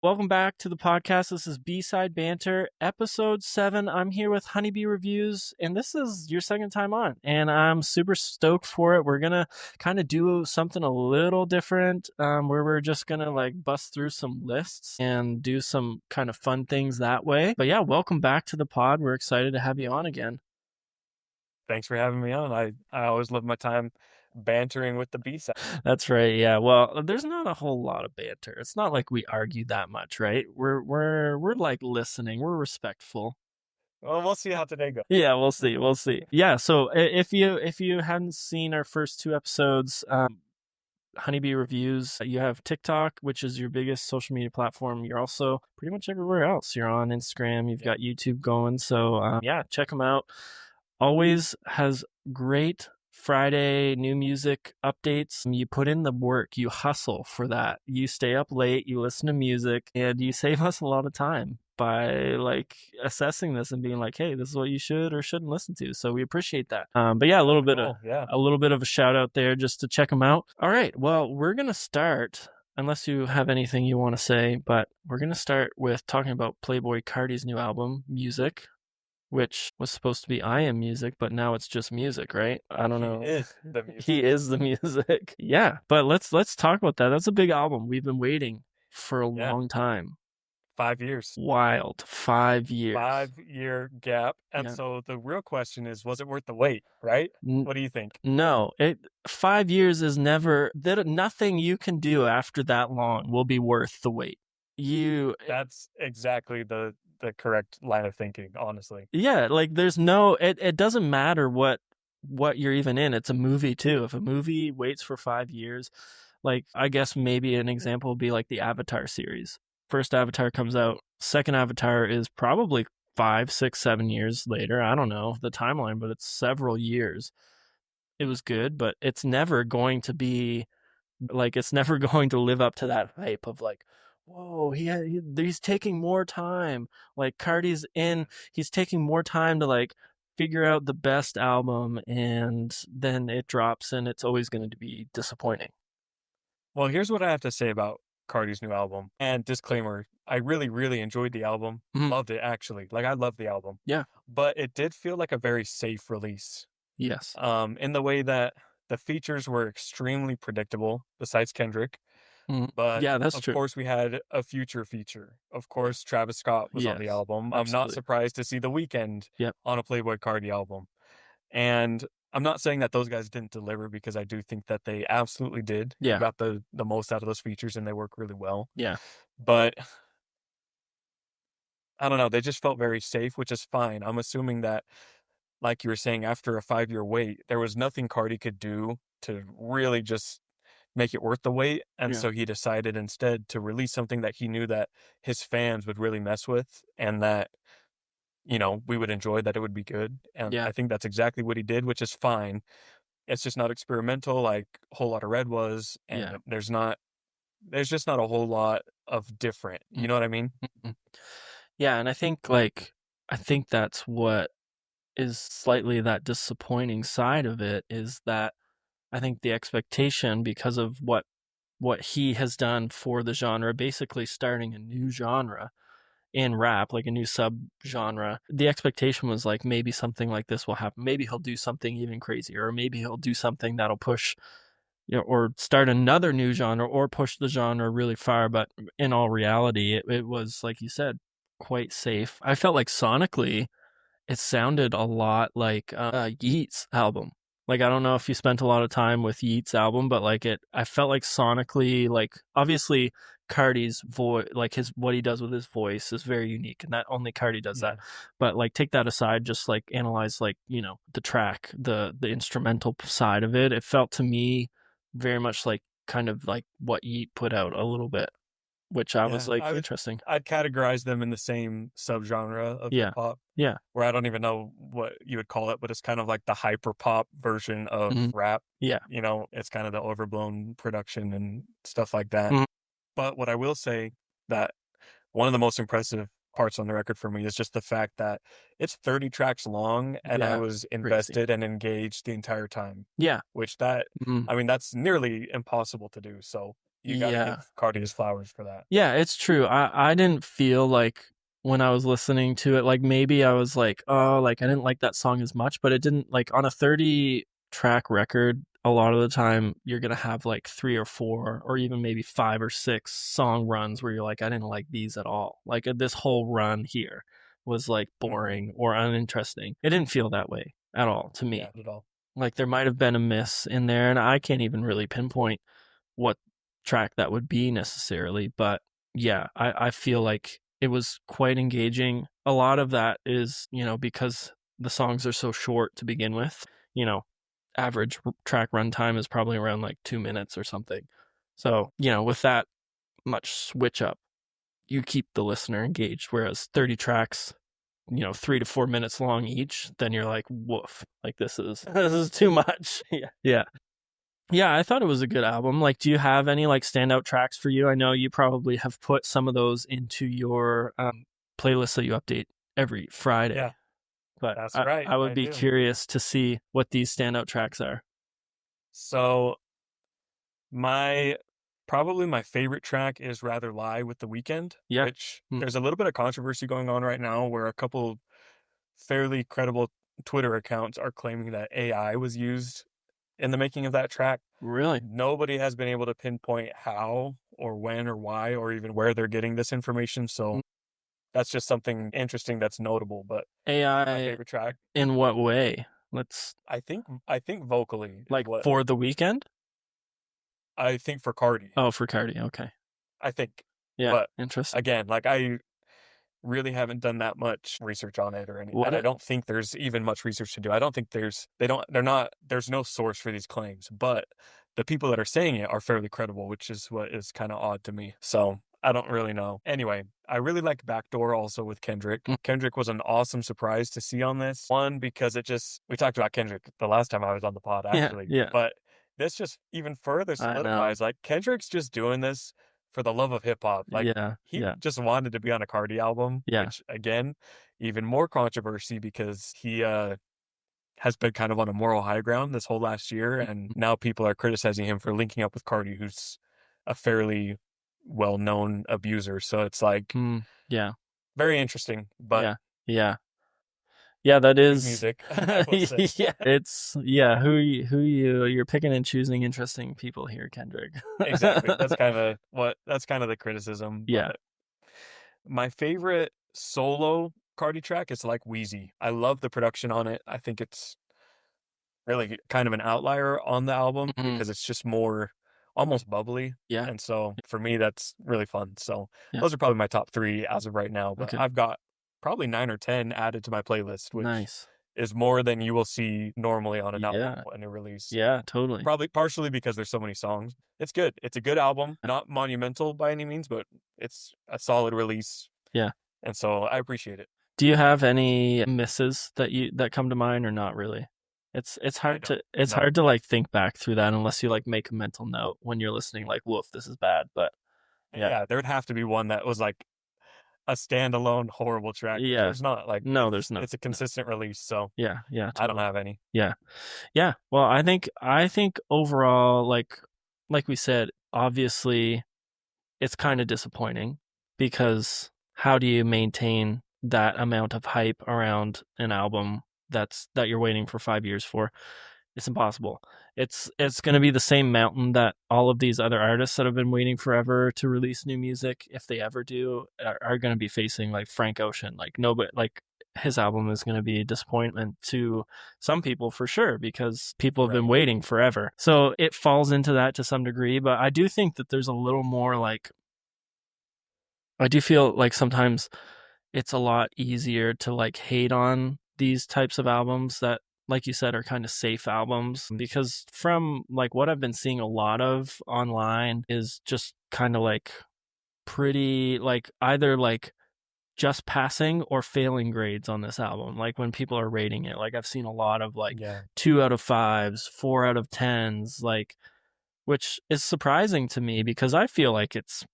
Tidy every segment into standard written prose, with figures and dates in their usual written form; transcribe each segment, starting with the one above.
Welcome back to the podcast. This is B-Side Banter, episode 7. I'm here with Honeybee Reviews, and this is your second time on, and I'm super stoked for it. We're going to kind of do something a little different, where we're just going to bust through some lists and do some kind of fun things that way. But yeah, welcome back to the pod. We're excited to have you on again. Thanks for having me on. I always love my time bantering with the B-side. That's right. Yeah. Well, there's not a whole lot of banter. It's not like we argue that much, right? We're like listening. We're respectful. Well, we'll see how today goes. Yeah, we'll see. We'll see. Yeah. So if you hadn't seen our first 2 episodes, Honeybee Reviews, you have TikTok, which is your biggest social media platform. You're also pretty much everywhere else. You're on Instagram. You've got YouTube going. So yeah, check them out. Always has great Friday new music updates. You put in the work, you hustle for that. You stay up late, you listen to music, and you save us a lot of time by assessing this and being like, hey, this is what you should or shouldn't listen to. So we appreciate that. But yeah, a little bit of a shout out there just to check them out. All right, well, we're gonna start, unless you have anything you want to say, but we're gonna start with talking about Playboi Carti's new album, Music, which was supposed to be I Am Music, but now it's just music, right? I don't know. He is the music. He is the music. Yeah, but let's talk about that. That's a big album. We've been waiting for a long time. 5 years. Wild. 5 years. 5-year gap. And so the real question is, was it worth the wait, right? What do you think? No, 5 years is never, nothing you can do after that long will be worth the wait. That's exactly the correct line of thinking, honestly. Yeah, there's no, it doesn't matter what you're even in. It's a movie too. If a movie waits for 5 years, I guess maybe an example would be like the Avatar series. First Avatar comes out, second Avatar is probably 5, 6, 7 years later. I don't know the timeline, but it's several years. It was good, but it's never going to be it's never going to live up to that hype of whoa, he's taking more time. Carti's he's taking more time to figure out the best album, and then it drops and it's always going to be disappointing. Well, here's what I have to say about Carti's new album. And disclaimer, I really, really enjoyed the album. Mhm. Loved it, actually. I loved the album. Yeah. But it did feel like a very safe release. Yes. In the way that the features were extremely predictable, besides Kendrick. But yeah, that's of true. course, we had a future feature. Of course, Travis Scott was on the album. I'm not surprised to see The Weeknd on a Playboi Carti album. And I'm not saying that those guys didn't deliver, because I do think that they absolutely did. Yeah. They got the most out of those features, and they work really well. Yeah. But I don't know. They just felt very safe, which is fine. I'm assuming that, like you were saying, after a 5-year wait, there was nothing Carti could do to really just make it worth the wait. And so he decided instead to release something that he knew that his fans would really mess with, and that, we would enjoy, that it would be good. And I think that's exactly what he did, which is fine. It's just not experimental like Whole Lotta Red was. And there's just not a whole lot of different. You know what I mean? Yeah. And I think that's what is slightly that disappointing side of it, is that I think the expectation, because of what he has done for the genre, basically starting a new genre in rap, a new sub-genre, the expectation was maybe something like this will happen. Maybe he'll do something even crazier, or maybe he'll do something that'll push, or start another new genre, or push the genre really far. But in all reality, it was, like you said, quite safe. I felt like sonically, it sounded a lot like Yeat's album. I don't know if you spent a lot of time with Yeat's album, but I felt like sonically, obviously Carti's voice, what he does with his voice is very unique, and that only Carti does that. But take that aside, just analyze the track, the instrumental side of it. It felt to me very much kind of what Yeat put out a little bit, which I was interesting. I'd categorize them in the same subgenre of hip hop. Yeah. Where I don't even know what you would call it, but it's kind of like the hyper pop version of rap. Yeah. It's kind of the overblown production and stuff like that. But what I will say, that one of the most impressive parts on the record for me is just the fact that it's 30 tracks long, and I was invested and engaged the entire time. Yeah. Which I mean, that's nearly impossible to do. So you got to Yeah. give Carti his flowers for that. Yeah, it's true. I didn't feel like when I was listening to it, like maybe I was like, oh, like I didn't like that song as much, but it didn't like on a 30 track record, a lot of the time you're gonna have like three or four or even maybe five or six song runs where you're like, I didn't like these at all. Like this whole run here was like Hmm. boring or uninteresting. It didn't feel that way at all to Yeah, me. not at all. Like there might have been a miss in there, and I can't even really pinpoint what track that would be necessarily. But yeah, I feel like it was quite engaging. A lot of that is, because the songs are so short to begin with, you know, average track runtime is probably around like 2 minutes or something. So, with that much switch up, you keep the listener engaged. Whereas 30 tracks, 3 to 4 minutes long each, then you're like, woof, like this is this is too much. Yeah. Yeah. Yeah, I thought it was a good album. Like, do you have any like standout tracks for you? I know you probably have put some of those into your playlist that you update every Yeah, Friday. But that's I right. would I be do. curious to see what these standout tracks are. So my probably my favorite track is Rather Lie with The Weeknd, Yeah. which Mm. there's a little bit of controversy going on right now where a couple fairly credible Twitter accounts are claiming that AI was used in the making of that track. Really? Nobody has been able to pinpoint how or when or why or even where they're getting this information. Mm. So that's just something interesting that's notable. But my AI favorite track, in what way? Let's I think vocally is like what for the weekend? I think for Cardi. Oh, for Cardi. Okay. I think. Yeah. But Interesting. again, like I really haven't done that much research on it or any, What and I it? don't think there's even much research to do. I don't think they're not, there's no source for these claims, but the people that are saying it are fairly credible, which is what is kind of odd to me. So I don't really know. Anyway, I really like Backdoor also with Kendrick. Mm. Kendrick was an awesome surprise to see on this one because we talked about Kendrick the last time I was on the pod Yeah. actually, Yeah. but this just even further I know. solidifies like Kendrick's just doing this for the love of hip hop. Like Yeah. he Yeah. just wanted to be on a Cardi album, Yeah. which again, even more controversy because he has been kind of on a moral high ground this whole last year, and now people are criticizing him for linking up with Cardi, who's a fairly well-known abuser. So it's like Mm. Yeah. very interesting, but Yeah. Yeah. Yeah, that good is. music, I will say. Yeah, it's you're picking and choosing interesting people here, Kendrick. Exactly. That's kind of the criticism, Yeah. but my favorite solo Cardi track is like Wheezy. I love the production on it. I think it's really kind of an outlier on the album Mhm. because it's just more almost bubbly. Yeah. And so for me, that's really fun. So Yeah. those are probably my top three as of right now, but Okay. I've got probably 9 or 10 added to my playlist, which Nice. is more than you will see normally on an album Yeah. when it release. Yeah, totally. Probably partially because there's so many songs. It's good. It's a good album, not monumental by any means, but it's a solid release. Yeah. And so I appreciate it. Do you have any misses that come to mind or not really? It's I hard don't to it's know. hard to like think back through that unless you like make a mental note when you're listening like, "Woof, this is bad." But yeah. Yeah, there would have to be one that was like a standalone horrible track, which Yeah. there's not. Like No, there's no. it's a No. consistent release, so Yeah, yeah, I don't totally. have any. Yeah. Yeah. Well, I think overall, like we said, obviously it's kind of disappointing because how do you maintain that amount of hype around an album that you're waiting for 5 years for? It's impossible. It's going to be the same mountain that all of these other artists that have been waiting forever to release new music, if they ever do, are going to be facing like Frank Ocean. Like nobody, like his album is going to be a disappointment to some people for sure because people have been Right. waiting forever. So it falls into that to some degree, but I do think that there's a little more like I do feel like sometimes it's a lot easier to like hate on these types of albums that like you said are kind of safe albums because from like what I've been seeing a lot of online is just kind of like pretty like either like just passing or failing grades on this album like when people are rating it like I've seen a lot of like Yeah. 2 out of 5s 4 out of 10s like which is surprising to me because I feel like it's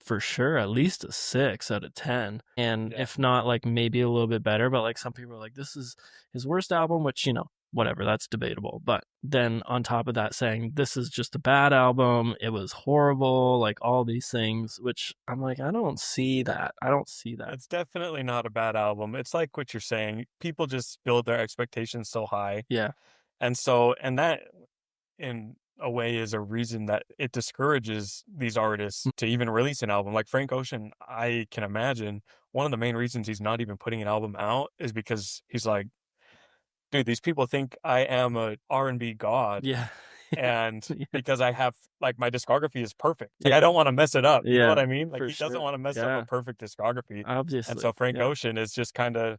for sure at least a 6 out of 10 and Yeah. if not like maybe a little bit better but like some people are like this is his worst album which whatever, that's debatable. But then on top of that, saying this is just a bad album, it was horrible, like all these things, which I'm like, I don't see that. I don't see that. It's definitely not a bad album. It's like what you're saying. People just build their expectations so high. Yeah. And that in a way is a reason that it discourages these artists to even release an album. Like Frank Ocean, I can imagine one of the main reasons he's not even putting an album out is because he's like, dude, these people think I am a R&B god, Yeah. and Yeah. because I have, like, my discography is perfect. Like, I don't want to mess it up. You know Yeah, what I mean? Like, for he doesn't sure. want to mess up Yeah. a perfect discography. And Obviously. so Frank Yeah. Ocean is just kind of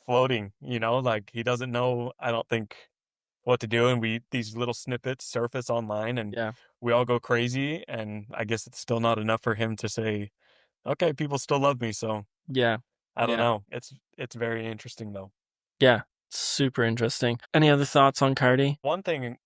floating, like he doesn't know, I don't think, what to do. And these little snippets surface online and Yeah. we all go crazy. And I guess it's still not enough for him to say, okay, people still love me. So Yeah. I don't Yeah. know. It's very interesting though. Yeah. Super interesting. Any other thoughts on Cardi? One thing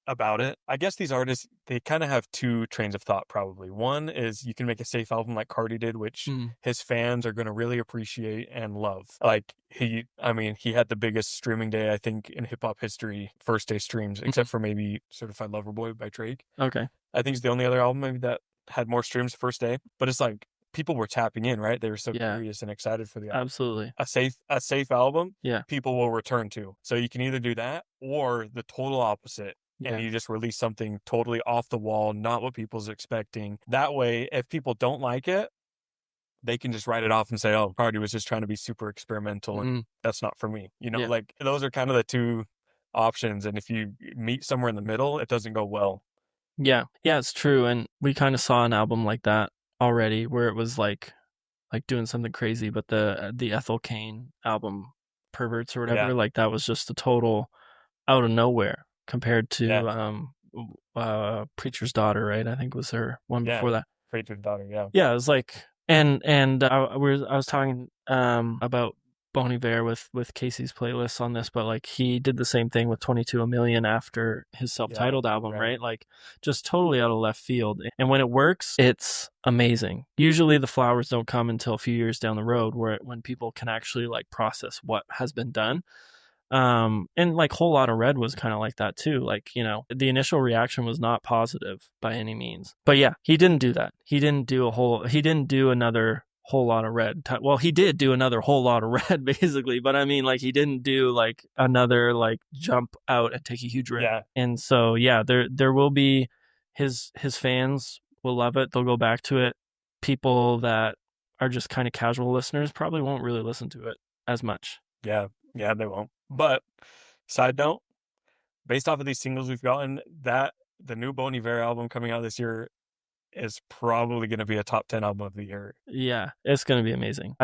about it, I guess these artists, they kind of have two trains of thought probably. One is you can make a safe album like Cardi did, which his fans are going to really appreciate and love. Like he had the biggest streaming day, I think, in hip hop history, first day streams, except for maybe Certified Lover Boy by Drake. Okay. I think it's the only other album maybe that had more streams first day. But it's like people were tapping in, right? They were so Yeah. curious and excited for the album. Absolutely. A safe album, Yeah. people will return to. So you can either do that or the total opposite. Yeah. And you just release something totally off the wall, not what people's expecting. That way, if people don't like it, they can just write it off and say, oh, Cardi was just trying to be super experimental and that's not for me. Yeah. Like those are kind of the two options. And if you meet somewhere in the middle, it doesn't go well. Yeah. Yeah, it's true. And we kind of saw an album like that already where it was like doing something crazy, but the Ethel Cain album, Perverts or whatever, Yeah. like that was just a total out of nowhere compared to Preacher's Daughter, right? I think was her one before that. Preacher's Daughter, yeah. Yeah, it was like, and I was talking about Bon Iver with Casey's playlist on this, but like he did the same thing with 22 A Million after his self-titled album, right? Like just totally out of left field. And when it works, it's amazing. Usually the flowers don't come until a few years down the road when people can actually like process what has been done. And like Whole Lotta Red was kind of like that too. Like, the initial reaction was not positive by any means. But yeah, he didn't do that. He didn't do another Whole Lotta Red. Well, he did do another Whole Lotta Red basically, but I mean like he didn't do like another like jump out and take a huge risk. Yeah. And so yeah, there will be his fans will love it. They'll go back to it. People that are just kind of casual listeners probably won't really listen to it as much. Yeah. Yeah, they won't. But side note, based off of these singles we've gotten, that the new Bon Iver album coming out this year is probably going to be a top 10 album of the year. Yeah, it's going to be amazing.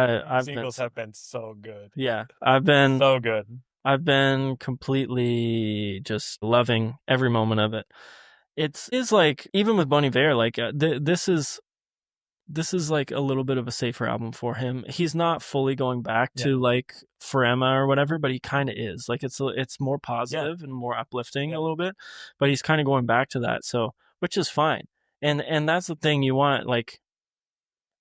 Singles have been so good. Yeah, I've been so good. I've been completely just loving every moment of it. It's like even with Bon Iver, like this is like a little bit of a safer album for him. He's not fully going back to like Forever or whatever, but he kind of is. Like it's more positive and more uplifting a little bit, but he's kind of going back to that. So, which is fine. And that's the thing you want, like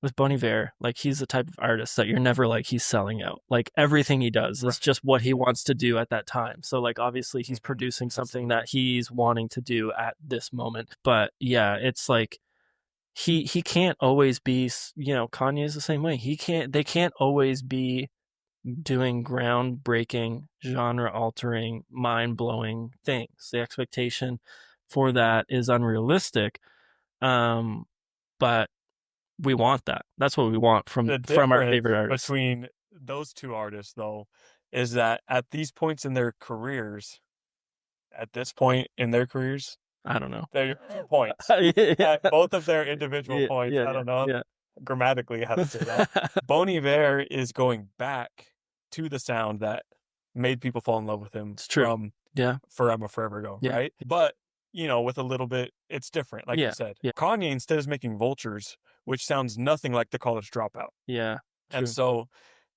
with Bon Iver, like he's the type of artist that you're never like he's selling out. Like everything he does is just what he wants to do at that time. So like obviously he's producing something that he's wanting to do at this moment. But yeah, it's like he can't always be, Kanye is the same way. They can't always be doing groundbreaking, genre altering, mind blowing things. The expectation for that is unrealistic. But we want that. That's what we want from our favorite artists. Between those two artists though, is that at these points in their careers, I don't know. They're 2 points. At both of their individual points. I don't know grammatically how to say that. Bon Iver is going back to the sound that made people fall in love with him from Forever Ago, right? But, with a little bit, it's different, like you said. Kanye instead is making Vultures, which sounds nothing like The College Dropout. Yeah. And so,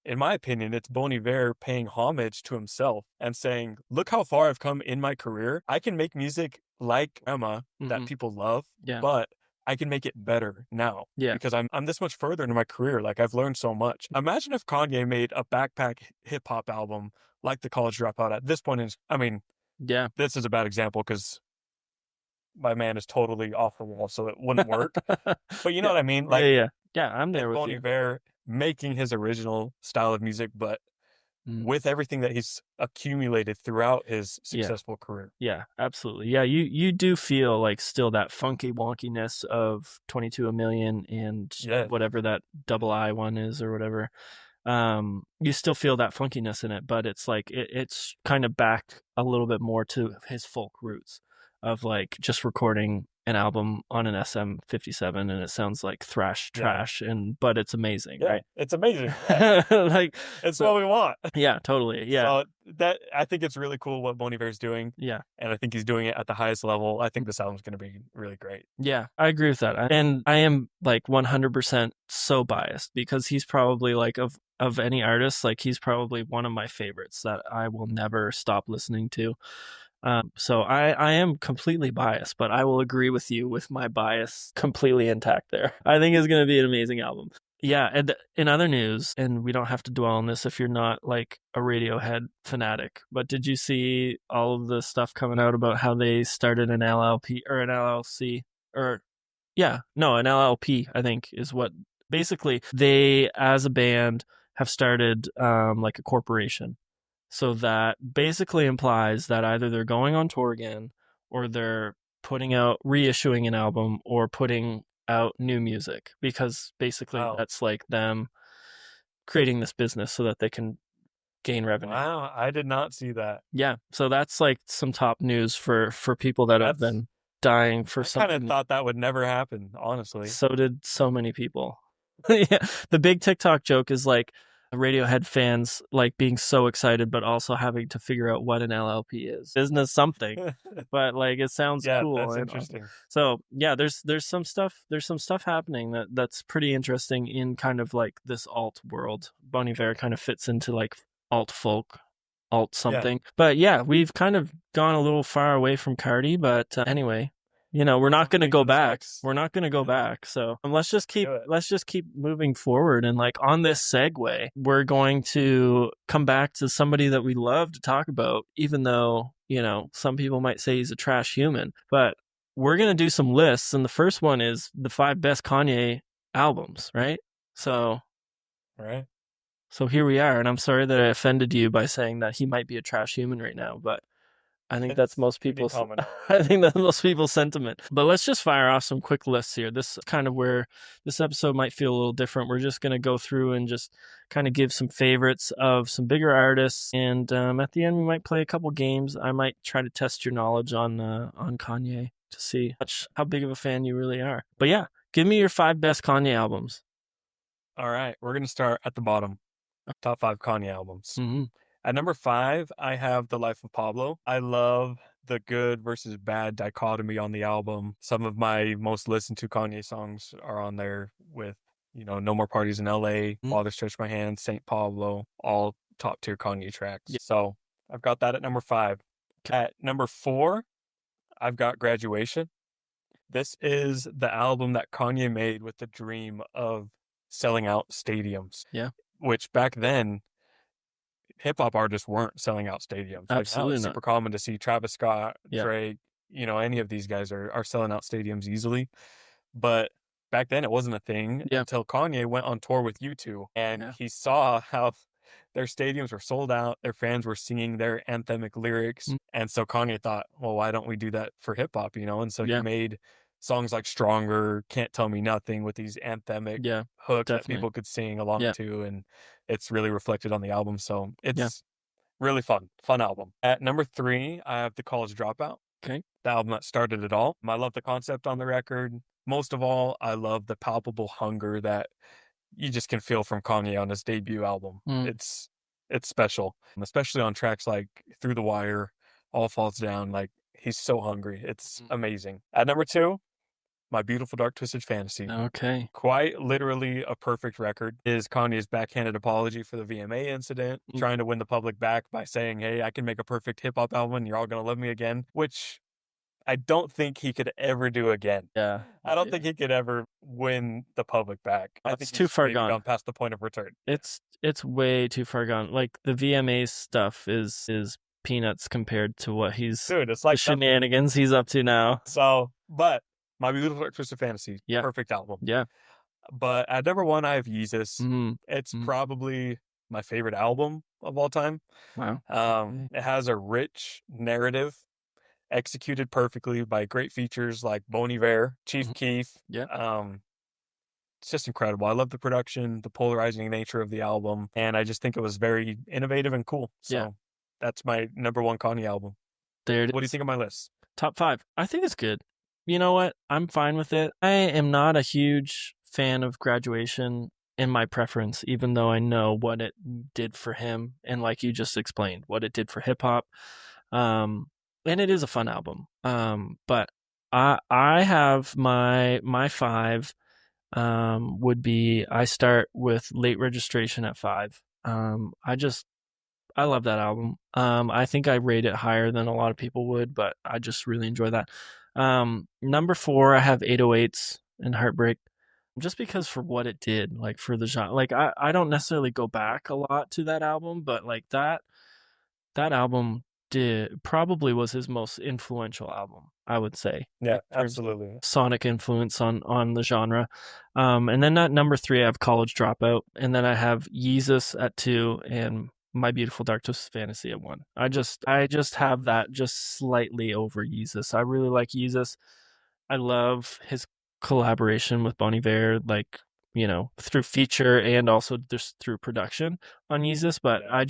in my opinion, it's Bon Iver paying homage to himself and saying, look how far I've come in my career. I can make music like Emma that people love, but I can make it better now Yeah. because I'm this much further into my career. Like, I've learned so much. Imagine if Kanye made a backpack hip hop album like The College Dropout at this point. I mean, Yeah. this is a bad example because my man is totally off the wall, so it wouldn't work. But you know Yeah. what I mean? Yeah, Like, yeah. Yeah, I'm it's there with Bon you. Iver making his original style of music, but Mm. with everything that he's accumulated throughout his Yeah. successful career. Yeah, absolutely. Yeah, you do feel like still that funky wonkiness of 22 a million and Yeah. whatever that double I one is or whatever. You still feel that funkiness in it, but it's like it's kind of back a little bit more to his folk roots of like just recording an album on an SM57 and it sounds like thrash Yeah. trash but it's amazing, Yeah. right? It's amazing. Yeah. Like It's so what we want. yeah, totally. Yeah. So that I think it's really cool what Bon Iver's doing, Yeah. and I think he's doing it at the highest level. I think this album's going to be really great. Yeah, I agree with that. And I am like 100% so biased because he's probably like of any artist, like he's probably one of my favorites that I will never stop listening to. So I am completely biased, but I will agree with you with my bias completely intact there. I think it's going to be an amazing album. Yeah, and in other news, and we don't have to dwell on this if you're not like a Radiohead fanatic, but did you see all of the stuff coming out about how they started an LLP or an LLC or yeah, no, an LLP, I think is what basically they as a band have started like a corporation. So that basically implies that either they're going on tour again or they're putting out reissuing an album or putting out new music because basically Wow. that's like them creating this business so that they can gain revenue. Wow, I did not see that. Yeah, so that's like some top news for people that have That's been dying for I kind of something. thought that would never happen, honestly. So did so many people. Yeah, the big TikTok joke is like Radiohead fans like being so excited, but also having to figure out what an LLP is. Business something, but like it sounds Yeah, cool. that's And interesting. so yeah, there's some stuff happening that's pretty interesting in kind of like this alt world. Bon Iver kind of fits into like alt folk, alt Yeah, something. But yeah, we've kind of gone a little far away from Cardi, but anyway, we're not going to go back. We're not going to go back. So do it. let's just keep moving forward. And like on this segue, we're going to come back to somebody that we love to talk about, even though, some people might say he's a trash human, but we're going to do some lists. And the first one is the 5 best Kanye albums, right? So, Right? so here we are. And I'm sorry that I offended you by saying that he might be a trash human right now, but I think that's It's most pretty people's. common. I think that's most people's sentiment. But let's just fire off some quick lists here. This is kind of where this episode might feel a little different. We're just going to go through and just kind of give some favorites of some bigger artists, and at the end we might play a couple games. I might try to test your knowledge on Kanye to see how big of a fan you really are. But yeah, give me your 5 best Kanye albums. All right, we're going to start at the bottom. Top 5 Kanye albums. Mm-hmm. At number 5, I have The Life of Pablo. I love the good versus bad dichotomy on the album. Some of my most listened to Kanye songs are on there with, No More Parties in LA, Mm-hmm. Father Stretch My Hand, St. Pablo, all top tier Kanye tracks. Yeah. So I've got that at number 5. Okay. At number 4, I've got Graduation. This is the album that Kanye made with the dream of selling out stadiums. Yeah. Which back then, hip hop artists weren't selling out stadiums. Like now Absolutely it's not. super common to see Travis Scott, Yeah. Drake, any of these guys are selling out stadiums easily. But back then it wasn't a thing Yeah. until Kanye went on tour with U2 and Yeah. he saw how their stadiums were sold out, their fans were singing their anthemic lyrics. And so Kanye thought, well, why don't we do that for hip hop, And so he Yeah. made songs like Stronger, Can't Tell Me Nothing with these anthemic Yeah. hooks that Definitely. people could sing along Yeah. to, and it's really reflected on the album. So Yeah. it's really fun album. At number 3, I have The College Dropout. Okay. The album that started it all. I love the concept on the record. Most of all, I love the palpable hunger that you just can feel from Kanye on his debut album. It's special, especially on tracks like Through the Wire, All Falls Down. Like, he's so hungry. It's amazing. At number 2, My Beautiful Dark Twisted Fantasy. Okay. Quite literally a perfect record is Kanye's backhanded apology for the VMA incident, trying to win the public back by saying, hey, I can make a perfect hip hop album and you're all going to love me again, which I don't think he could ever do again. Yeah. I don't think he could ever win the public back. I think It's too he's far maybe gone. gone past the point of return. It's way too far gone. Like the VMA stuff is peanuts compared to what Dude, it's the like nothing. shenanigans he's up to now. So, but My Beautiful Dark Twisted Fantasy, Yeah. perfect album. Yeah. But at number one, I have Yeezus. Mm-hmm. It's probably my favorite album of all time. Wow. It has a rich narrative executed perfectly by great features like Bon Iver, Chief Keef. Yeah. It's just incredible. I love the production, the polarizing nature of the album, and I just think it was very innovative and cool. So that's my number one Kanye album. There it is. What do you think of my list? Top 5. I think it's good. You know what? I'm fine with it. I am not a huge fan of Graduation in my preference, even though I know what it did for him and like you just explained, what it did for hip hop. And it is a fun album. But I have my 5 would be I start with Late Registration at 5. I love that album. I think I rate it higher than a lot of people would, but I just really enjoy that. Number 4, I have 808s and Heartbreak, just because for what it did, like for the genre. Like I don't necessarily go back a lot to that album, but like that album probably was his most influential album, I would say. Yeah, absolutely. Sonic influence on the genre. And then at number 3, I have College Dropout, and then I have Yeezus at 2, and My Beautiful Dark Twisted Fantasy at 1. I just have that just slightly over Yeezus. I really like Yeezus. I love his collaboration with Bon Iver, like, through feature and also just through production on Yeezus. But I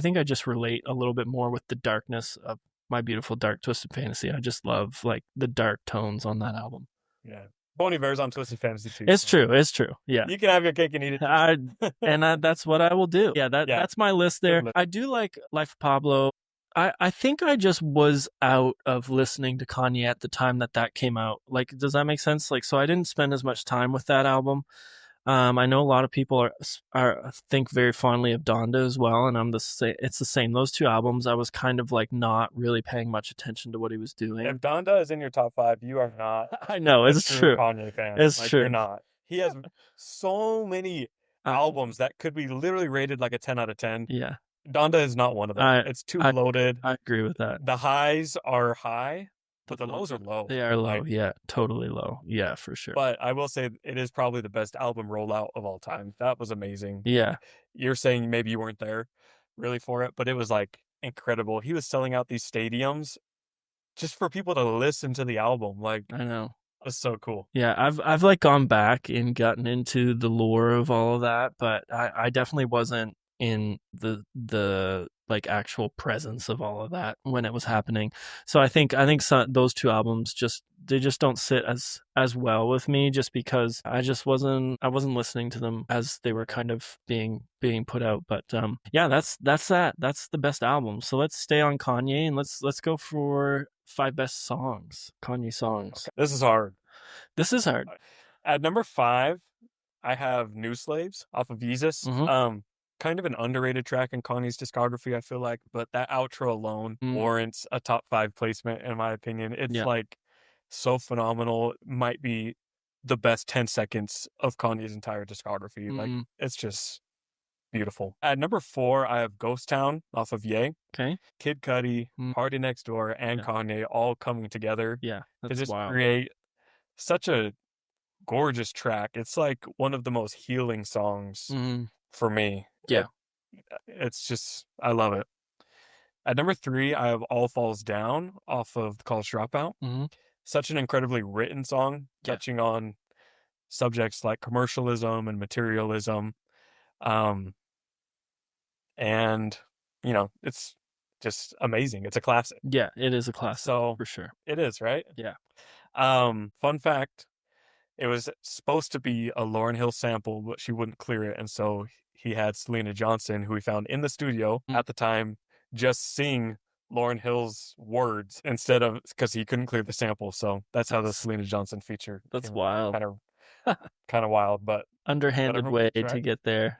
think I just relate a little bit more with the darkness of My Beautiful Dark Twisted Fantasy. I just love like the dark tones on that album. Yeah. Bon Iver's on Twisted Fantasy too. It's true. It's true. Yeah. You can have your cake and eat it. That's what I will do. Yeah, that's my list there. I do like Life of Pablo. I think I just was out of listening to Kanye at the time that came out. Like, does that make sense? Like, so I didn't spend as much time with that album. I know a lot of people think very fondly of Donda as well, and it's the same. Those two albums, I was kind of like not really paying much attention to what he was doing. If Donda is in your top 5, you are not. I know, it's true. Kanye fan. It's true. You're not. He has so many albums that could be literally rated like a 10 out of 10. Yeah. Donda is not one of them. It's too loaded. I agree with that. The highs are high, but the lows are low. They are low. Yeah, totally low. Yeah, for sure. But I will say it is probably the best album rollout of all time. That was amazing. Yeah. You're saying maybe you weren't there really for it, but it was like incredible. He was selling out these stadiums just for people to listen to the album. Like, I know. It was so cool. Yeah, I've like gone back and gotten into the lore of all of that, but I definitely wasn't in the like actual presence of all of that when it was happening. So I think those two albums they just don't sit as well with me, just because I wasn't listening to them as they were kind of being put out. But yeah, that's the best album. So let's stay on Kanye and let's go for 5 best songs, Kanye songs. Okay. This is hard. At number 5, I have New Slaves off of Yeezus. Mm-hmm. Kind of an underrated track in Kanye's discography, I feel like, but that outro alone warrants a top 5 placement, in my opinion. It's like so phenomenal. Might be the best 10 seconds of Kanye's entire discography. Like, it's just beautiful. At number 4, I have Ghost Town off of Ye. Okay. Kid Cudi, Party Next Door, and Kanye all coming together. Yeah, to just wild. Create such a gorgeous track. It's like one of the most healing songs for me. Yeah. It's just, I love it. At number 3, I have All Falls Down off of College Dropout. Such an incredibly written song, touching on subjects like commercialism and materialism. And, it's just amazing. It's a classic. Yeah, it is a classic. So, for sure. It is, right? Yeah. Fun fact, it was supposed to be a Lauryn Hill sample, but she wouldn't clear it. And so he had Selena Johnson, who he found in the studio at the time, just sing Lauryn Hill's words instead of, because he couldn't clear the sample. So that's how the Selena Johnson feature. That's wild. Kind of wild, but underhanded way to get there.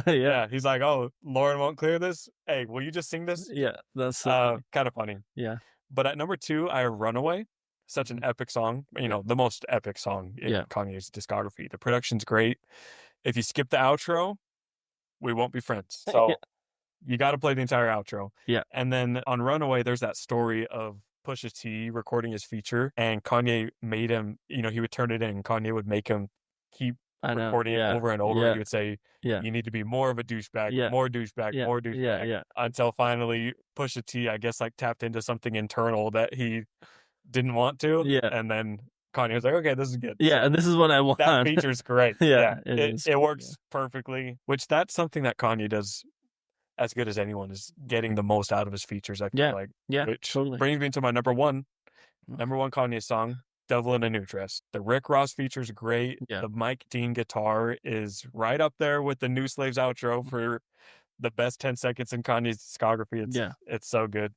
Yeah. He's like, oh, Lauryn won't clear this. Hey, will you just sing this? Yeah, that's kind of funny. Yeah. But at number 2, I have Runaway. Such an epic song. You know, the most epic song in Yeah. Kanye's discography. The production's great. If you skip the outro, we won't be friends. Yeah. So you got to play the entire outro. Yeah. And then on Runaway, there's that story of Pusha T recording his feature, and Kanye made him, he would turn it in, and Kanye would make him keep I know. recording it Yeah. over and over. Yeah. He would say, Yeah. you need to be more of a douchebag, Yeah. more douchebag, Yeah. more Yeah. douchebag, Yeah. until finally Pusha T, I guess, like tapped into something internal that he didn't want to. Yeah. And then Kanye was like, okay, this is good. Yeah. So And this is what I want. that feature's great. Yeah. Yeah. It is. It works perfectly, which that's something that Kanye does as good as anyone, is getting the most out of his features, I feel Yeah. like. Yeah. Which Totally. brings me to my number one Kanye song, Devil in a New Dress. The Rick Ross feature's great. Yeah. The Mike Dean guitar is right up there with the New Slaves outro for the best 10 seconds in Kanye's discography. It's so good.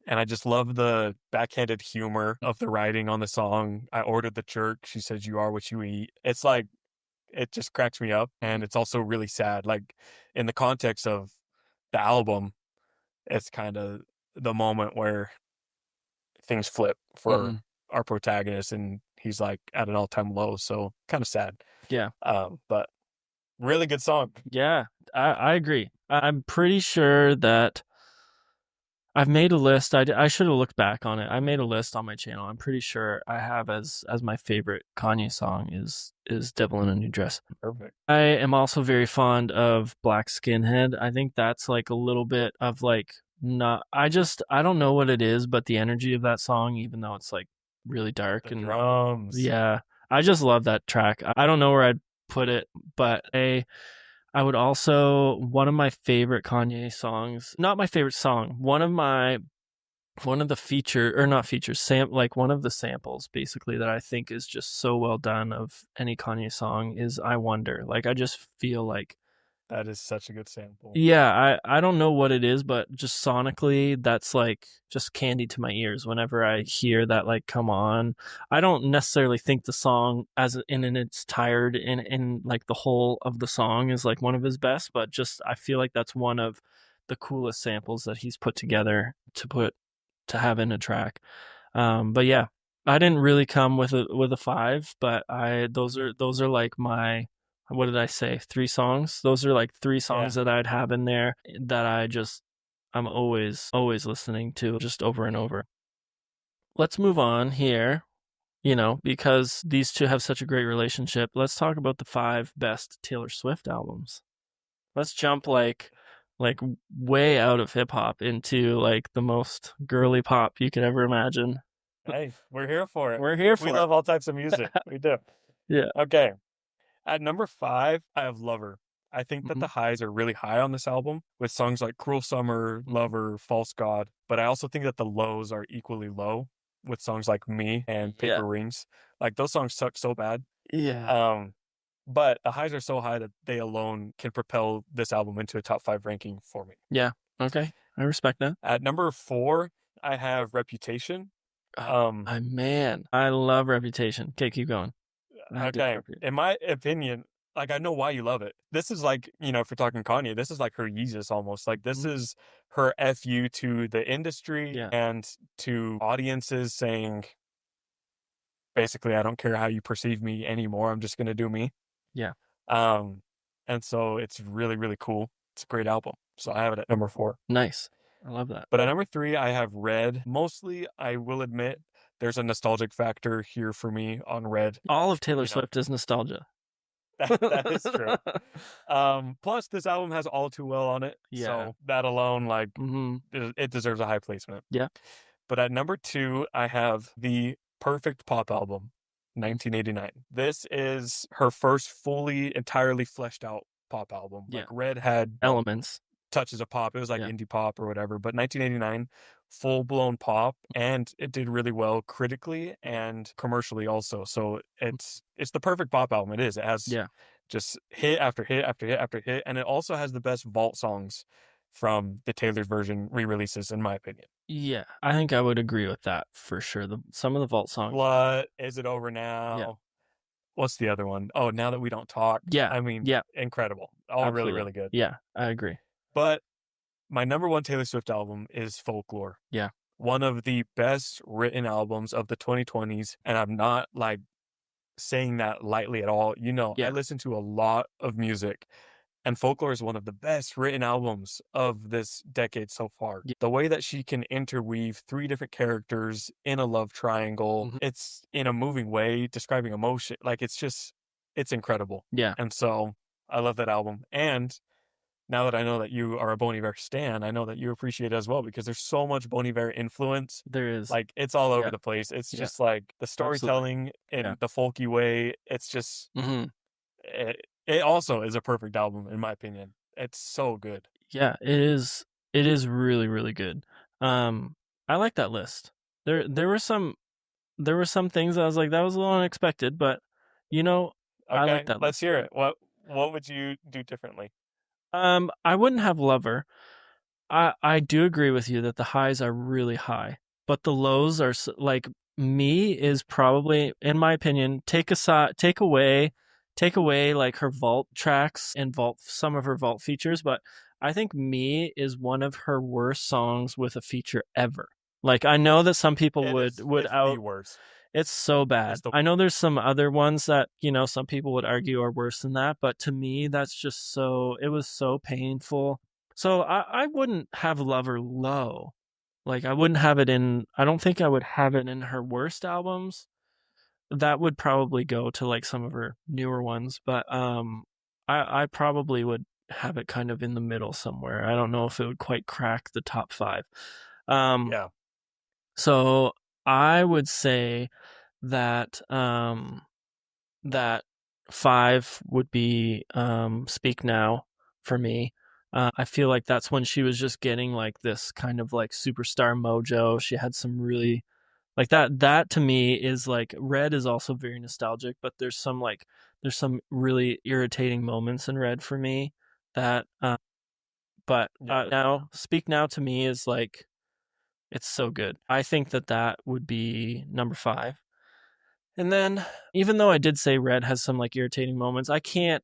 And I just love the backhanded humor of the writing on the song. I ordered the jerk. She says, you are what you eat. It's like, it just cracks me up. And it's also really sad. Like, in the context of the album, it's kind of the moment where things flip for our protagonist, and he's like at an all-time low. So kind of sad. Yeah. But really good song. Yeah. I agree. I'm pretty sure that I've made a list. I should have looked back on it. I made a list on my channel. I'm pretty sure I have as my favorite Kanye song is Devil in a New Dress. Perfect. I am also very fond of Black Skinhead. I think that's like a little bit of like not I don't know what it is, but the energy of that song, even though it's like really dark The and drums. yeah, I just love that track. I don't know where I'd put it, but I would also, one of my favorite Kanye songs, not my favorite song, one of the feature, or not features, like one of the samples basically that I think is just so well done of any Kanye song is I Wonder. Like, I just feel like, That is such a good sample. yeah, I don't know what it is, but just sonically, that's like just candy to my ears whenever I hear that, like, come on. I don't necessarily think the song as in its tired in like the whole of the song is like one of his best, but just I feel like that's one of the coolest samples that he's put together to have in a track. But yeah, I didn't really come with a 5, but those are like my, what did I say? 3 songs. Those are like 3 songs that I'd have in there that I'm always listening to just over and over. Let's move on here, because these two have such a great relationship. Let's talk about the 5 best Taylor Swift albums. Let's jump like way out of hip hop into like the most girly pop you could ever imagine. Hey, we're here for it. We're here for We it. love all types of music. We do. Yeah. Okay. At number 5, I have Lover. I think that the highs are really high on this album with songs like Cruel Summer, Lover, False God. But I also think that the lows are equally low with songs like Me and Paper Rings. Like, those songs suck so bad. Yeah. But the highs are so high that they alone can propel this album into a top 5 ranking for me. Yeah. Okay. I respect that. At number 4, I have Reputation. Man, I love Reputation. Okay, keep going. Okay. In my opinion, like, I know why you love it. This is like, if we're talking Kanye, this is like her Yeezus almost. Like, this is her FU to the industry and to audiences, saying, basically, I don't care how you perceive me anymore. I'm just going to do me. Yeah. And so it's really, really cool. It's a great album. So I have it at number 4. Nice. I love that. But at number 3, I have Red. Mostly, I will admit, there's a nostalgic factor here for me on Red. All of Taylor Swift is nostalgia. That is true. Plus, this album has All Too Well on it. Yeah. So that alone, like, it deserves a high placement. Yeah. But at number 2, I have the perfect pop album, 1989. This is her first fully, entirely fleshed out pop album. Yeah. Like, Red had elements, touches of pop. It was like indie pop or whatever. But 1989, full blown pop, and it did really well critically and commercially also. So it's the perfect pop album. It is. It has just hit after hit after hit after hit, and it also has the best vault songs from the Taylor's version re-releases, in my opinion. Yeah, I think I would agree with that for sure. Some of the vault songs. What is it over now? Yeah. What's the other one? Oh, Now That We Don't Talk. Yeah. I mean, incredible. All Absolutely. really, really good. Yeah, I agree. But my number one Taylor Swift album is Folklore. Yeah. One of the best written albums of the 2020s, and I'm not like saying that lightly at all. You know, I Yeah. listen to a lot of music, and Folklore is one of the best written albums of this decade so far. Yeah. The way that she can interweave three different characters in a love triangle, Mhm. it's in a moving way, describing emotion. Like, it's incredible. Yeah. And so I love that album. And now that I know that you are a Bon Iver stan, I know that you appreciate it as well because there's so much Bon Iver influence. There is. Like, it's all over Yeah. the place. It's Yeah. just like the Absolutely. storytelling Yeah. in the folky way. It's just, Mhm. it also is a perfect album, in my opinion. It's so good. Yeah, it is. It is really, really good. I like that list. There were some things I was like, that was a little unexpected, but you know, I like Okay, that let's list. hear it. What would you do differently? I wouldn't have Lover. I do agree with you that the highs are really high, but the lows are like Me is probably, in my opinion, take away like her vault tracks and vault some of her vault features, but I think Me is one of her worst songs with a feature ever. Like I know that some people It is. would It's the out worst. it's so It's bad. the I know there's some other ones that, some people would argue are worse than that, but to me, that's just it was so painful. So I wouldn't have Lover low. Like I don't think I would have it in her worst albums. That would probably go to like some of her newer ones, but I probably would have it kind of in the middle somewhere. I don't know if it would quite crack the top 5. Um, yeah. so I would say that that 5 would be Speak Now for me. I feel like that's when she was just getting like this kind of like superstar mojo. She had some really like that to me is like Red is also very nostalgic, but there's some really irritating moments in Red for me that but Yeah. now Speak Now to me is like it's so good. I think that would be number 5. And then, even though I did say Red has some like irritating moments, I can't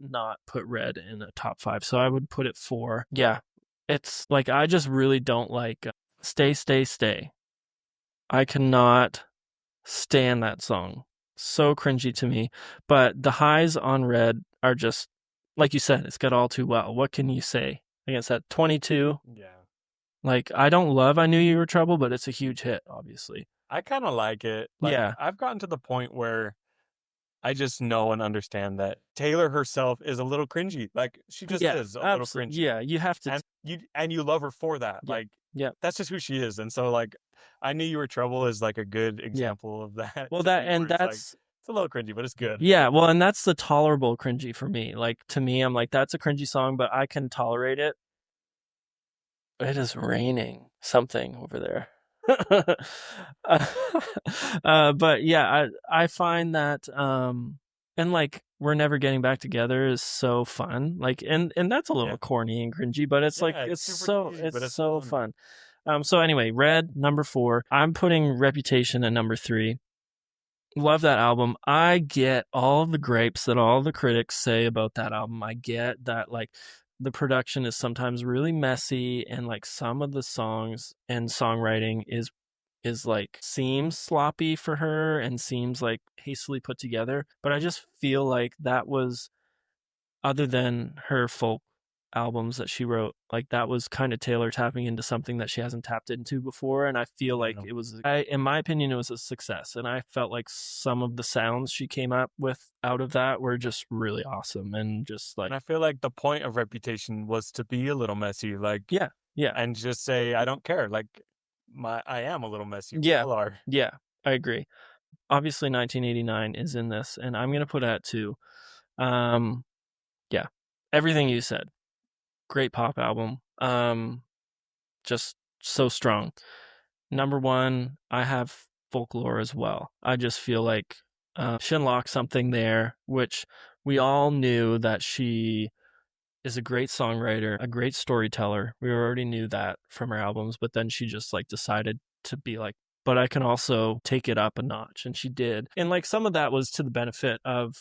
not put Red in the top 5. So I would put it 4. Yeah, it's like I just really don't like Stay Stay Stay. I cannot stand that song. So cringy to me. But the highs on Red are just like you said. It's got All Too Well. What can you say against that? 22. Yeah. Like I don't love I Knew You Were Trouble, but it's a huge hit, obviously. I kind of like it. Like, Yeah. I've gotten to the point where I just know and understand that Taylor herself is a little cringy. Like, she just Yeah, is a little absolutely. cringy. Yeah, you have to. And you love her for that. Yeah, Like, yeah, that's just who she is. And so, like, I Knew You Were Trouble is like a good yeah. example of that Well, to me, where it's like that's it's a little cringy, but it's good. yeah. Well, and that's the tolerable cringy for me. Like to me, I'm like that's a cringy song, but I can tolerate it. It is raining something over there. But yeah, I find that and like We're Never Getting Back Together is so fun. Like and that's a Yeah. little corny and cringy, but it's like Yeah, it's super cheesy, it's but it's so fun. fun. So anyway, Red number 4. I'm putting Reputation at number 3. Love that album. I get all the gripes that all the critics say about that album. I get that like the production is sometimes really messy and like some of the songs and songwriting is like seems sloppy for her and seems like hastily put together, but I just feel like that was, other than her folk albums that she wrote, like that was kind of Taylor tapping into something that she hasn't tapped into before, and I feel like Yeah. in my opinion, it was a success, and I felt like some of the sounds she came up with out of that were just really awesome, and just like And I feel like the point of Reputation was to be a little messy, like, yeah, yeah, and just say, I don't care. Like, I am a little messy. We yeah, all are. yeah. I agree. Obviously, 1989 is in this, and I'm gonna put it at 2. Um, yeah, everything you said. Great pop album. Just so strong. Number 1, I have Folklore as well. I just feel like she unlocked something there, which we all knew that she is a great songwriter, a great storyteller. We already knew that from her albums, but then she just like decided to be like, but I can also take it up a notch, and she did. And like some of that was to the benefit of,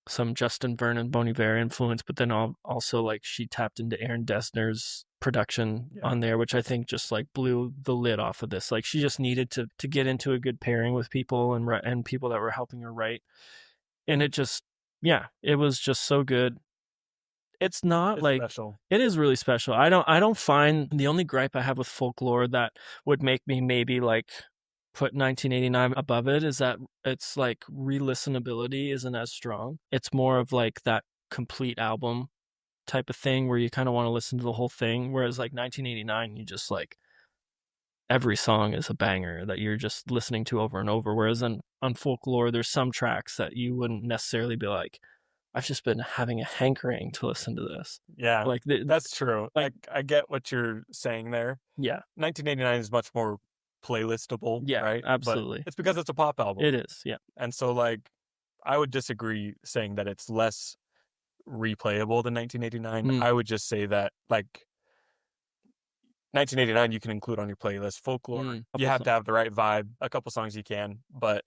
some Justin Vernon, Bon Iver influence, but then also like she tapped into Aaron Dessner's production on there, which I think just like blew the lid off of this. Like she just needed to get into a good pairing with people and people that were helping her write, and it just it was just so good. It's not like special. It is really special. I don't find the only gripe I have with folklore that would make me maybe like put 1989 above it is that it's like re-listenability isn't as strong. It's more of like that complete album type of thing where you kind of want to listen to the whole thing. Whereas like 1989, you just like every song is a banger that you're just listening to over and over. Whereas on folklore, there's some tracks that you wouldn't necessarily be like, I've just been having a hankering to listen to this. Yeah, like that's true. Like I get what you're saying there. Yeah, 1989 is much more playlistable, right? Absolutely. But it's because it's a pop album. It is, yeah. And so like I would disagree saying that it's less replayable than 1989. I would just say that like 1989 you can include on your playlist. Folklore, you have to have the right vibe. A couple songs you can, but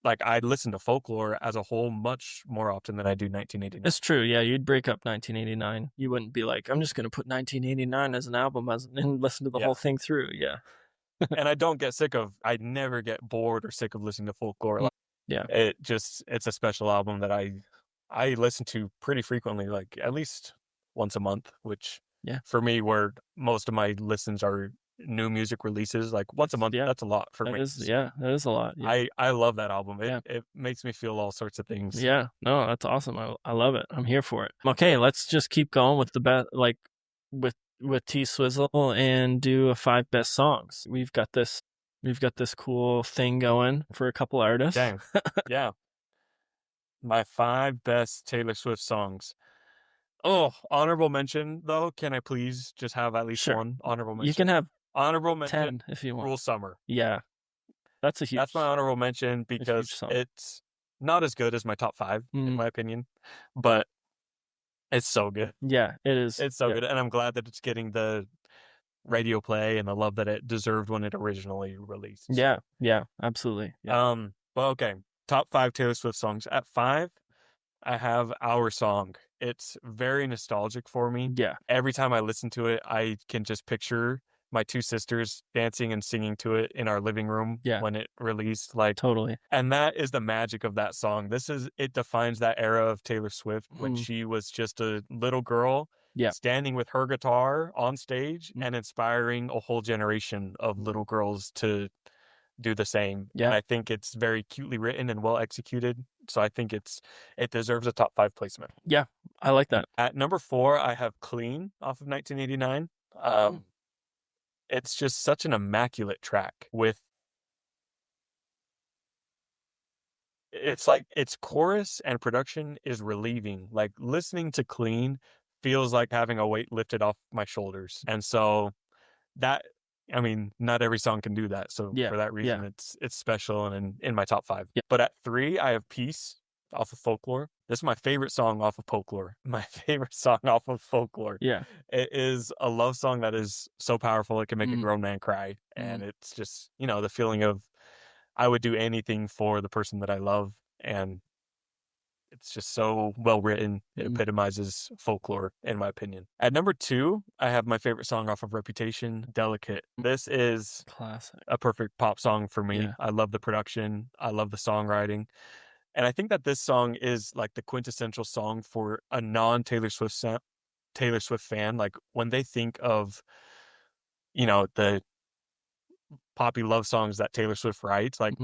like I listen to folklore as a whole much more often than I do 1989. It's true. Yeah, you'd break up 1989. You wouldn't be like, I'm just going to put 1989 as an album and listen to the whole thing through. Yeah. And I don't get sick of, I never get bored or sick of listening to folklore. Yeah. It's a special album that I listen to pretty frequently, like at least once a month, which for me, where most of my listens are new music releases, like once a month, that's a lot for me. That is a lot. Yeah. I love that album. It makes me feel all sorts of things. Yeah, no, that's awesome. I love it. I'm here for it. Okay, let's just keep going with the best, like with T Swizzle, and do a 5 best songs. We've got this cool thing going for a couple artists. Dang. Yeah. My 5 best Taylor Swift songs. Oh, honorable mention though. Can I please just have at least one honorable mention? You can have honorable mention 10 if you want. Cruel Summer. Yeah. That's my honorable mention because it's not as good as my top 5 in my opinion, but it's so good. Yeah, it is. It's so good, and I'm glad that it's getting the radio play and the love that it deserved when it originally released. Yeah, absolutely. Yeah. Well, okay. Top 5 Taylor Swift songs. At 5, I have Our Song. It's very nostalgic for me. Yeah. Every time I listen to it, I can just picture my 2 sisters dancing and singing to it in our living room when it released. Like totally. And that is the magic of that song. It defines that era of Taylor Swift when she was just a little girl standing with her guitar on stage and inspiring a whole generation of little girls to do the same. Yeah. And I think it's very cutely written and well executed. So I think it deserves a top 5 placement. Yeah, I like that. At number 4, I have Clean off of 1989. It's just such an immaculate track with, it's like its chorus and production is relieving. Like listening to Clean feels like having a weight lifted off my shoulders. And so that, I mean, not every song can do that. So for that reason, it's special and in my top 5. Yeah. But at 3, I have Peace off of Folklore. This is my favorite song off of Folklore. My favorite song off of Folklore. Yeah. It is a love song that is so powerful it can make a grown man cry. And it's just, the feeling of I would do anything for the person that I love. And it's just so well written. It epitomizes folklore, in my opinion. At number 2, I have my favorite song off of Reputation, Delicate. This is classic, a perfect pop song for me. Yeah. I love the production. I love the songwriting. And I think that this song is like the quintessential song for a non-Taylor Swift fan. Like when they think of, the poppy love songs that Taylor Swift writes, like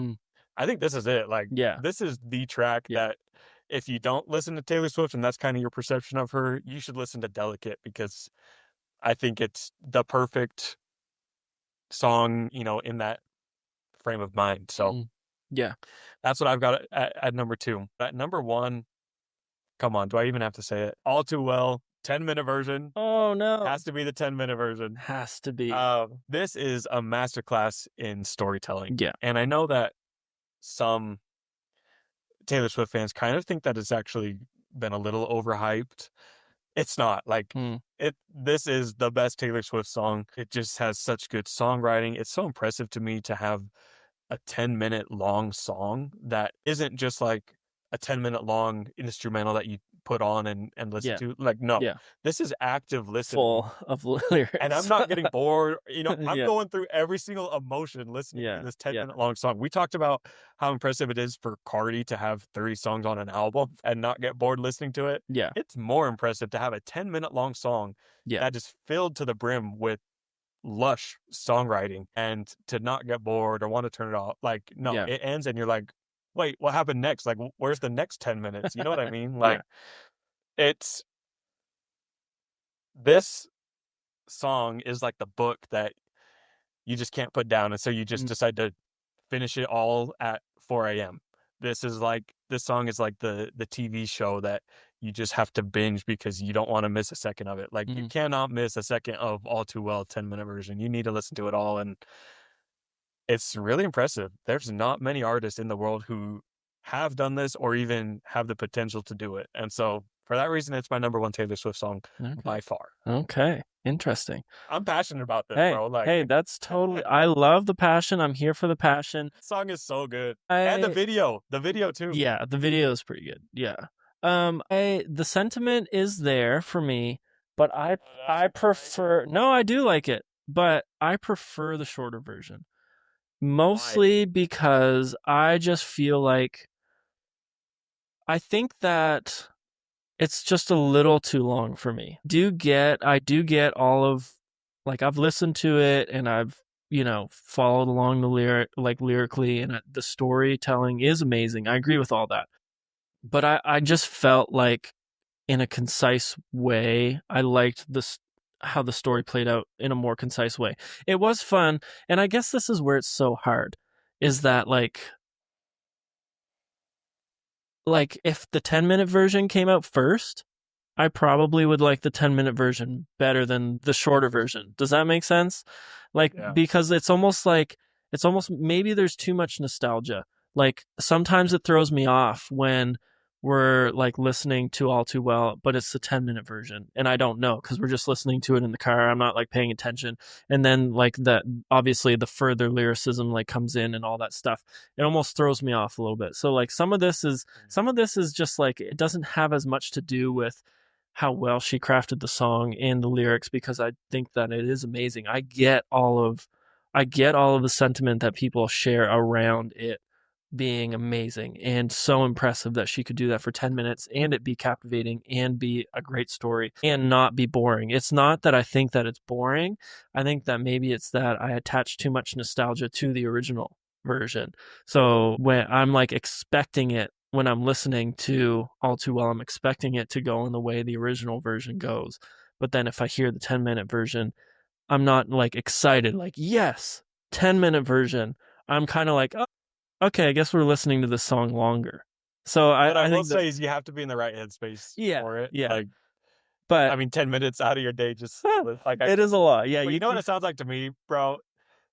I think this is it. Like this is the track that if you don't listen to Taylor Swift and that's kind of your perception of her, you should listen to Delicate because I think it's the perfect song, in that frame of mind. So yeah, that's what I've got at number 2. At number 1, come on, do I even have to say it? All Too Well, 10-minute version. Oh no, has to be the 10-minute version. Has to be. This is a masterclass in storytelling. Yeah, and I know that some Taylor Swift fans kind of think that it's actually been a little overhyped. It's not. Like this is the best Taylor Swift song. It just has such good songwriting. It's so impressive to me to have a 10-minute long song that isn't just like a 10-minute long instrumental that you put on and listen Yeah. to. Like, no, Yeah. this is active listening. Full of And I'm lyrics. not getting bored. I'm Yeah. going through every single emotion listening to Yeah. this Yeah. 10-minute long song. We talked about how impressive it is for Cardi to have 30 songs on an album and not get bored listening to it. Yeah. It's more impressive to have a 10-minute long song Yeah. that is filled to the brim with lush songwriting and to not get bored or want to turn it off. Like, no, Yeah. it ends and you're like, wait, what happened next? Like, where's the next 10 minutes? You know what I mean? Yeah. Like, it's this song is like the book that you just can't put down. And so you just Mm. decide to finish it all at 4 a.m. This song is like the TV show that you just have to binge because you don't want to miss a second of it. Like, you Mhm. cannot miss a second of All Too Well 10-minute version. You need to listen to it all. And it's really impressive. There's not many artists in the world who have done this or even have the potential to do it. And so for that reason, it's my number one Taylor Swift song Okay. by far. Okay. Interesting. I'm passionate about this, Hey, bro. Like, hey, that's totally. I love the passion. I'm here for the passion. song is so good. And I the video too. Yeah, the video is pretty good. Yeah. I the sentiment is there for me, but I prefer. No, I do like it, but I prefer the shorter version. Why? Mostly because I just feel like I think that it's just a little too long for me. I do get all of like I've listened to it and I've followed along the lyrically and the storytelling is amazing. I agree with all that. But I just felt like in a concise way, I liked this how the story played out in a more concise way. It was fun, and I guess this is where it's so hard is that like if the 10-minute version came out first, I probably would like the 10-minute version better than the shorter version. Does that make sense? Like, Yeah. because it's almost maybe there's too much nostalgia. Like, sometimes it throws me off when we're like listening to All Too Well, but it's the 10-minute version. And I don't know because we're just listening to it in the car. I'm not like paying attention. And then, like, that obviously the further lyricism like comes in and all that stuff. It almost throws me off a little bit. So, like, some of this is just like it doesn't have as much to do with how well she crafted the song and the lyrics because I think that it is amazing. I get all of the sentiment that people share around it being amazing and so impressive that she could do that for 10 minutes and it be captivating and be a great story and not be boring. It's not that I think that it's boring. I think that maybe it's that I attach too much nostalgia to the original version. So when I'm like expecting it when I'm listening to All Too Well, I'm expecting it to go in the way the original version goes. But then if I hear the 10-minute version, I'm not like excited, like, yes, 10-minute version. I'm kind of like, oh, okay, I guess we're listening to this song longer. So What I I will think that, say is you have to be in the right headspace yeah, for it. yeah. Like, But I mean, 10 minutes out of your day just like it is a lot. Yeah, but you know what you it sounds like to me, bro?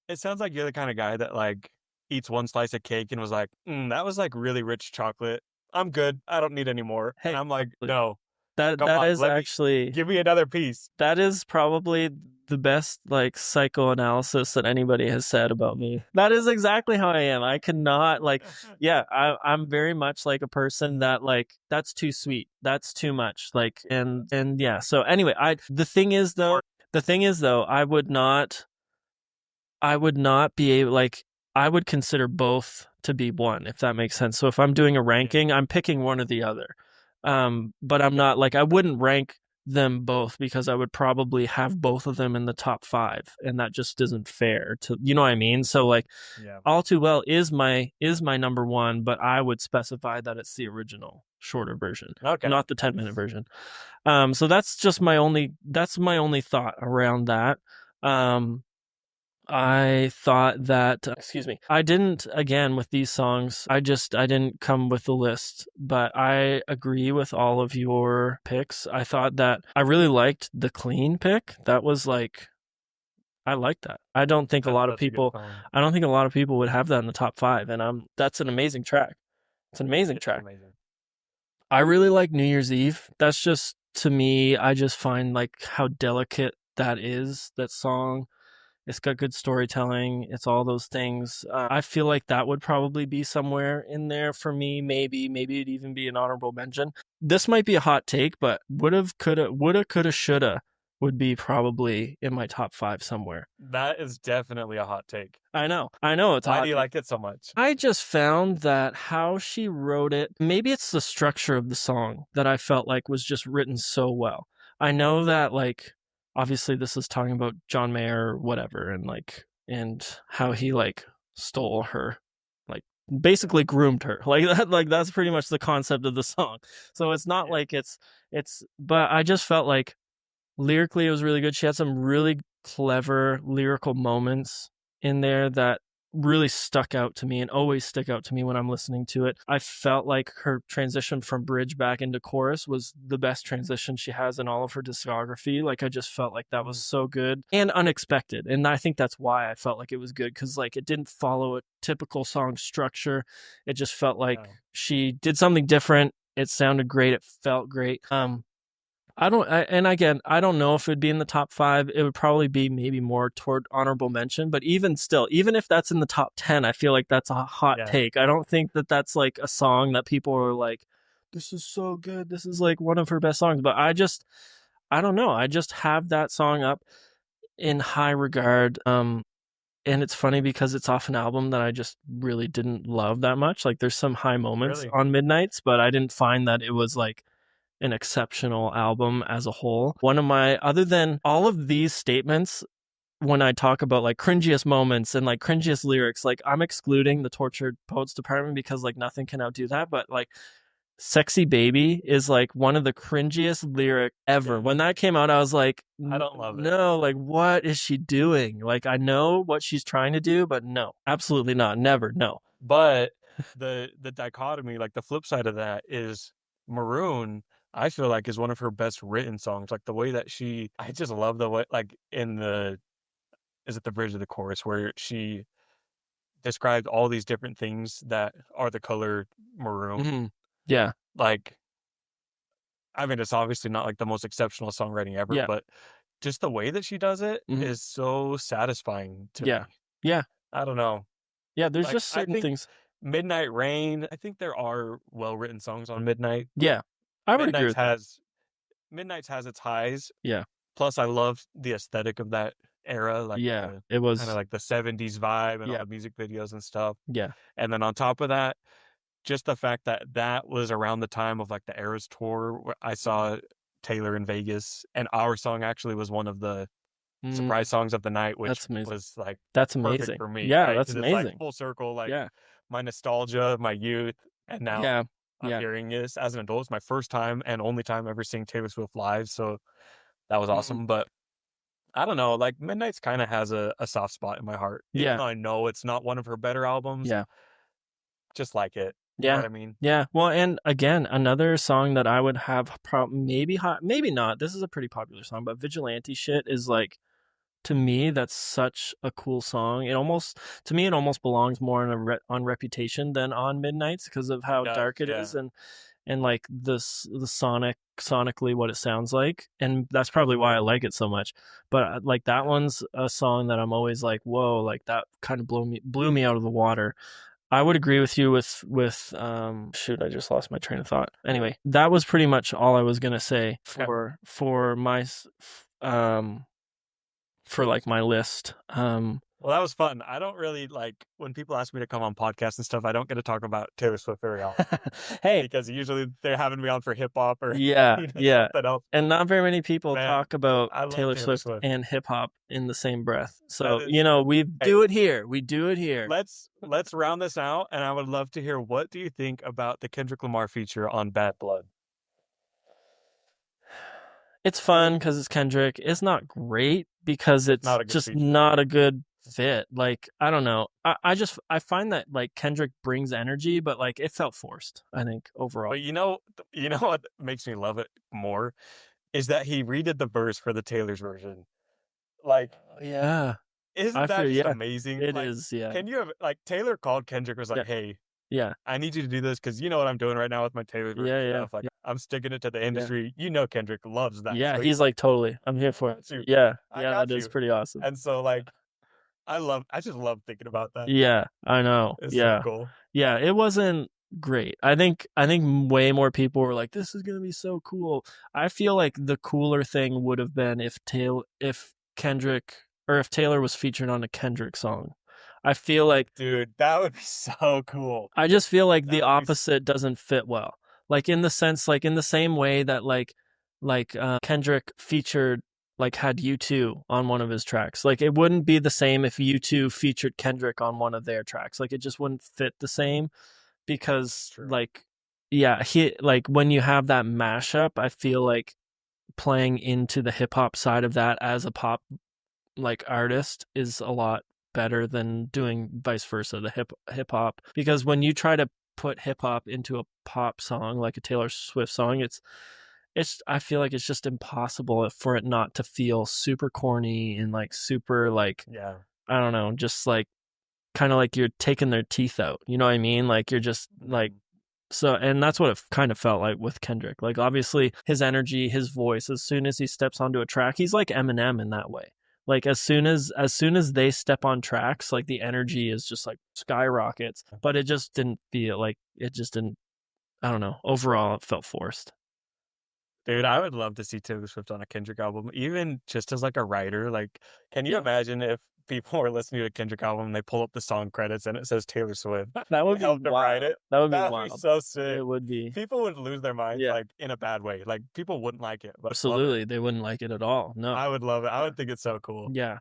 It sounds like you're the kind of guy that like eats one slice of cake and was like, that was like really rich chocolate. I'm good. I don't need any more. And hey, I'm like, no, that come that on, is actually give me another piece. that is probably the best like psychoanalysis that anybody has said about me. That is exactly how I am. I cannot like yeah, I'm very much like a person that like that's too sweet. That's too much. Like and yeah. So anyway, I the thing is though, I would not be able like I would consider both to be one, if that makes sense. So if I'm doing a Yeah. ranking, I'm picking one or the other. But I'm not like I wouldn't rank them both because I would probably have both of them in the top five, and that just isn't fair to you know what I mean. So like Yeah. All Too Well is my number one, but I would specify that it's the original shorter version, Okay. not the 10-minute version. So that's my only thought around that. Um, I thought that, excuse me, I didn't, again, with these songs, I didn't come with a list, but I agree with all of your picks. I thought that I really liked the clean pick. That was like, I like that. That's such a good song. I don't think a lot of people would have that in the top five. And that's an amazing track. It's an amazing It's track. amazing. I really like New Year's Eve. That's just, to me, I just find like how delicate that is, that song It's got good storytelling. It's all those things. I feel like that would probably be somewhere in there for me. Maybe it'd even be an honorable mention. This might be a hot take, but would've, coulda, shoulda would be probably in my top 5 somewhere. That is definitely a hot take. I know it's a Why hot do you take. like it so much? I just found that how she wrote it, maybe it's the structure of the song that I felt like was just written so well. I know that, like, obviously this is talking about John Mayer or whatever, and how he, like, stole her, like, basically groomed her. Like that, like that's pretty much the concept of the song. So it's not like but I just felt like lyrically it was really good. She had some really clever lyrical moments in there that really stuck out to me and always stick out to me when I'm listening to it. I felt like her transition from bridge back into chorus was the best transition she has in all of her discography. Like, I just felt like that was so good and unexpected. And I think that's why I felt like it was good, because like it didn't follow a typical song structure. It just felt like she did something different. It sounded great. It felt great. And again, I don't know if it'd be in the top 5. It would probably be maybe more toward honorable mention, but even still, even if that's in the top 10, I feel like that's a hot take. I don't think that that's like a song that people are like, this is so good. This is like one of her best songs. But I don't know. I just have that song up in high regard. And it's funny because it's off an album that I just really didn't love that much. Like, there's some high moments on Midnights, but I didn't find that it was like an exceptional album as a whole. Other than all of these statements, when I talk about like cringiest moments and like cringiest lyrics, like I'm excluding the Tortured Poets Department because like nothing can outdo that. But like Sexy Baby is like one of the cringiest lyric ever. When that came out, I was like, I don't love it. No, like what is she doing? Like, I know what she's trying to do, but no, absolutely not. Never, no. But the dichotomy, like the flip side of that is Maroon, I feel like is one of her best written songs. Like the way that I just love the way, like is it the bridge of the chorus where she described all these different things that are the color maroon. Mm-hmm. Yeah. Like, I mean, it's obviously not like the most exceptional songwriting ever, but just the way that she does it is so satisfying to me. Yeah. I don't know. Yeah, there's just certain things. Midnight Rain, I think there are well-written songs on Midnight. Yeah. I would agree with that. Midnight's has its highs. Yeah. Plus, I love the aesthetic of that era. Like, it was kind of like the 70s vibe and all the music videos and stuff. Yeah. And then on top of that, just the fact that that was around the time of like the Eras tour where I saw Taylor in Vegas, and our song actually was one of the surprise songs of the night, which was like that's perfect amazing for me. Yeah, right? that's amazing. It's like full circle, like my nostalgia, my youth, and now I'm hearing this as an adult. It's my first time and only time ever seeing Taylor Swift live, so that was awesome. But I don't know, like Midnight's kind of has a soft spot in my heart. Even though I know it's not one of her better albums. Just like it. You know what I mean? Yeah. Well, and again, another song that I would have maybe not. This is a pretty popular song, but Vigilante Shit is like, to me, that's such a cool song. It almost belongs more on Reputation than on Midnights because of how dark it is and like the sonically what it sounds like, and that's probably why I like it so much. But like that one's a song that I'm always like, whoa, like that kind of blew me out of the water. I would agree with you with I just lost my train of thought. Anyway, that was pretty much all I was gonna say for my for like my list. Well, that was fun. I don't really like when people ask me to come on podcasts and stuff. I don't get to talk about Taylor Swift very often. Hey, because usually they're having me on for hip hop or something else. And not very many people talk about Taylor Swift and hip hop in the same breath. So we do it here. We do it here. Let's round this out, and I would love to hear, what do you think about the Kendrick Lamar feature on Bad Blood? It's fun because it's Kendrick. It's not great because it's not a good fit. Like, I don't know. I find that like Kendrick brings energy, but like it felt forced, I think, overall. But you know what makes me love it more is that he redid the verse for the Taylor's version. Like, isn't that just amazing? It is. Can you have, like, Taylor called Kendrick, was like, hey, I need you to do this because you know what I'm doing right now with my Taylor version stuff. Like, I'm sticking it to the industry. You know Kendrick loves that. Yeah, so he's like, totally, I'm here for it. Yeah, that is pretty awesome. And so, like, I just love thinking about that. Yeah, I know. It's so Yeah. cool. Yeah, it wasn't great. I think way more people were like, "This is gonna be so cool." I feel like the cooler thing would have been if Kendrick or if Taylor was featured on a Kendrick song. I feel like Dude, that would be so cool. I just feel like the That would be opposite doesn't fit well. Like in the sense, like in the same way that Kendrick featured had U2 on one of his tracks. Like it wouldn't be the same if U2 featured Kendrick on one of their tracks. Like it just wouldn't fit the same because true. yeah, he like when you have that mashup, I feel like playing into the hip hop side of that as a pop artist is a lot better than doing vice versa, the hip hop. Because when you try to put hip hop into a pop song like a Taylor Swift song, it's I feel like it's just impossible for it not to feel super corny and super Yeah. I don't know, just kind of like you're taking their teeth out. You know what I mean? Like you're just Mhm. so, and that's what it kind of felt like with Kendrick. Like obviously his energy, his voice, as soon as he steps onto a track, he's like Eminem in that way. Like as soon as they step on tracks, like the energy is just like skyrockets. But it just didn't feel like it just didn't. I don't know. Overall, it felt forced. Dude, I would love to see Taylor Swift on a Kendrick album, even just as like a writer. Like, can you Yeah, imagine if people were listening to a Kendrick album and they pull up the song credits and it says Taylor Swift that would be helped him write wild. it? That would be That would be wild. so sick. It would be. People would lose their minds Yeah, like in a bad way. Like people wouldn't like it, but love it. absolutely. They wouldn't like it at all. No. I would love it. I would think it's so cool. Yeah.